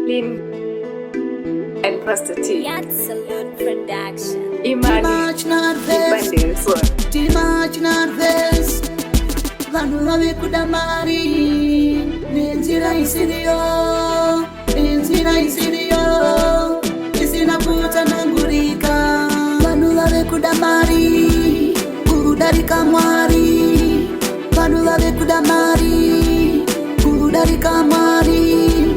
Lynn and Pastor T. Absolute production. Imani Ibande so. Timachi nervous. Vanhu vavekuda mari. Nenzira isiriyo. Isina kutanangurika. Vanhu vavekuda mari. Kudarika Mwari. Vanhu vavekuda mari. Kudarika Mwari.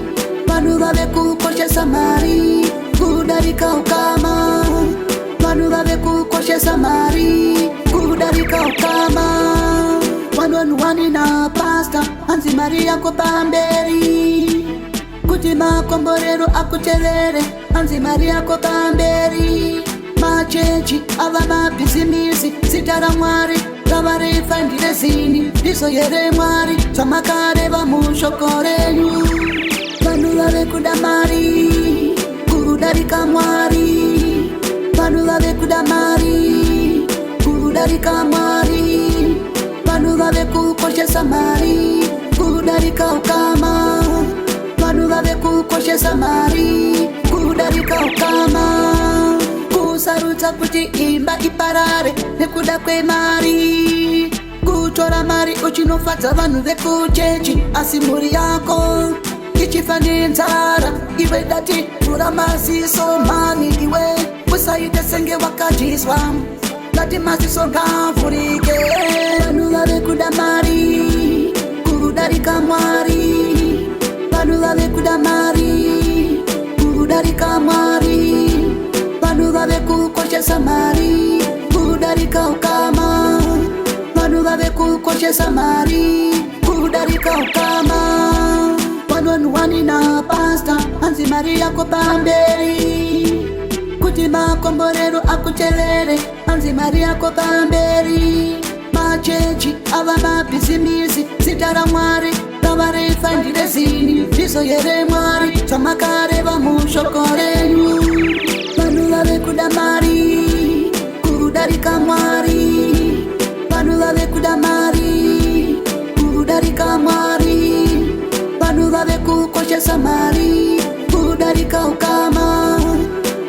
Vanhu vavekukoshesa mari. Kudarika ukama. Vanhu vavekukoshesa mari. Kudarika ukama. Wani na pasta hanzi mari yako pamberi. Kuti makomborero akuterere hanzi mari yako pamberi. Machechi ava mabhizimisi zita raMwari ravarifandire zini ndizo yere Mwari zvamakare mushoko renyu. Vanhu vavekuda mari kudarika Mwari. Vanhu vavekuda mari kudarika Mwari. Vanhu vavekukoshesa mari kudarika ukama. Vanhu vavekukoshesa mari kudarika ukama. Kusarudza kuti imba iparare nekuda kwemari. Kutora mari uchinofadza vanhu vekuchechi asi mhuri yako ichifa nenzara. Iwe dati vhura maziso mani, iwe usaite senge wakadhiswa. Dati maziso ngavhurike. Vanhu vavekuda mari kudarika Mwari. Vanhu vavekuda mari kudarika Mwari. Vanhu vavekukoshesa mari kudarika ukama. Vanhu vavekukoshesa mari kudarika ukama. Wani na pasta hanzi mari yako pamberi. Kuti makomborero akuterere hanzi mari yako pamberi. Machechi ava mabhizimisi zita raMwari ravarifandire zini ndizo yere Mwari zvamakare mushoko renyu. Vanhu vavekuda mari kudarika Mwari. Vanhu vavekuda mari kudarika Mwari. Vanhu vavekukoshesa mari kudarika ukama.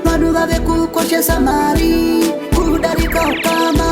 Vanhu vavekukoshesa mari kudarika ukama.